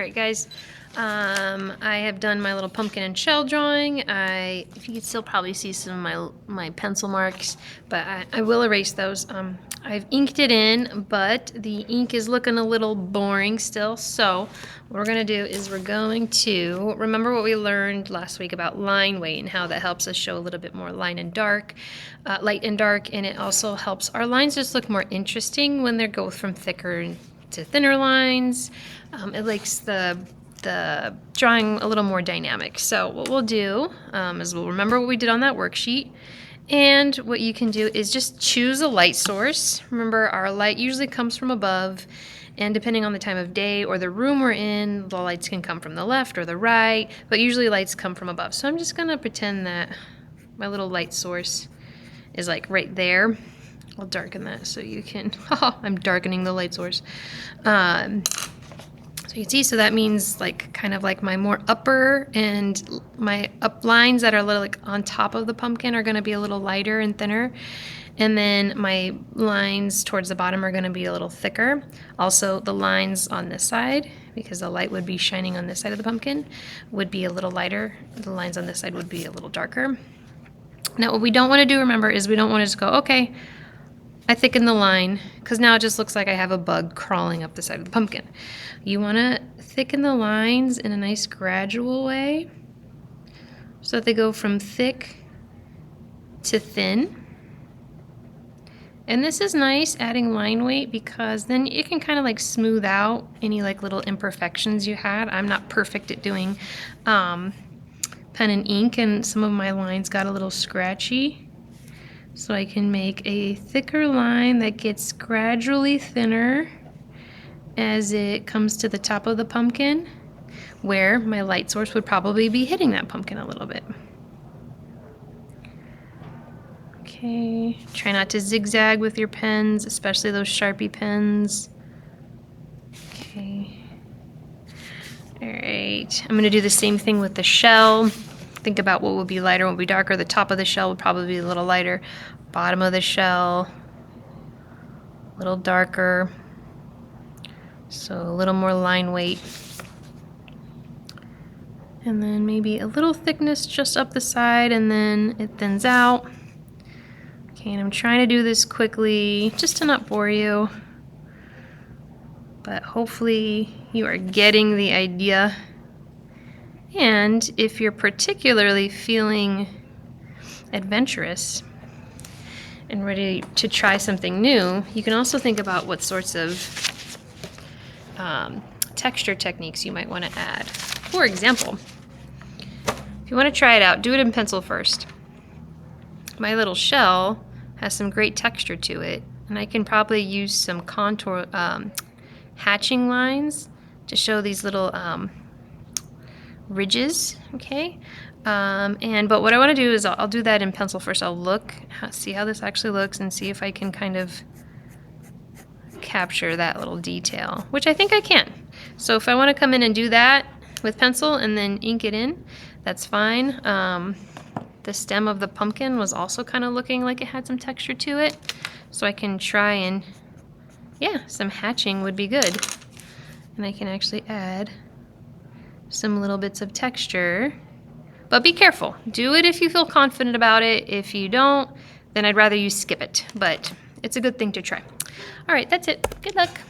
Alright guys, I have done my little pumpkin and shell drawing. If you can still probably see some of my pencil marks, but I will erase those. I've inked it in, but the ink is looking a little boring still, so what we're going to do is we're going to remember what we learned last week about line weight and how that helps us show a little bit more light and dark, and it also helps our lines just look more interesting when they go from thicker to thinner lines. It makes the drawing a little more dynamic. So what we'll do is we'll remember what we did on that worksheet. And what you can do is just choose a light source. Remember, our light usually comes from above, and depending on the time of day or the room we're in, the lights can come from the left or the right, but usually lights come from above. So I'm just gonna pretend that my little light source is like right there. I'll darken that so you can, I'm darkening the light source. So you can see, so that means like kind of like my more upper and my up lines that are a little like on top of the pumpkin are going to be a little lighter and thinner. And then my lines towards the bottom are going to be a little thicker. Also, the lines on this side, because the light would be shining on this side of the pumpkin, would be a little lighter. The lines on this side would be a little darker. Now, what we don't want to do, remember, is we don't want to just go, okay, I thicken the line, because now it just looks like I have a bug crawling up the side of the pumpkin. You want to thicken the lines in a nice gradual way so that they go from thick to thin. And this is nice, adding line weight, because then it can kind of like smooth out any like little imperfections you had. I'm not perfect at doing pen and ink, and some of my lines got a little scratchy. So I can make a thicker line that gets gradually thinner as it comes to the top of the pumpkin, where my light source would probably be hitting that pumpkin a little bit. Okay, try not to zigzag with your pens, especially those Sharpie pens. Okay. All right, I'm gonna do the same thing with the shell. Think about what would be lighter, what would be darker. The top of the shell would probably be a little lighter. Bottom of the shell, a little darker. So a little more line weight. And then maybe a little thickness just up the side, and then it thins out. Okay, and I'm trying to do this quickly just to not bore you. But hopefully you are getting the idea. And if you're particularly feeling adventurous and ready to try something new, you can also think about what sorts of texture techniques you might want to add. For example, if you want to try it out, do it in pencil first. My little shell has some great texture to it, and I can probably use some contour hatching lines to show these little ridges, okay? But what I want to do is I'll do that in pencil first. I'll see how this actually looks and see if I can kind of capture that little detail, which I think I can. So if I want to come in and do that with pencil and then ink it in, that's fine. The stem of the pumpkin was also kind of looking like it had some texture to it, so I can try and, yeah, some hatching would be good. And I can actually add some little bits of texture, but be careful. Do it if you feel confident about it. If you don't, then I'd rather you skip it, but it's a good thing to try. All right, that's it. Good luck.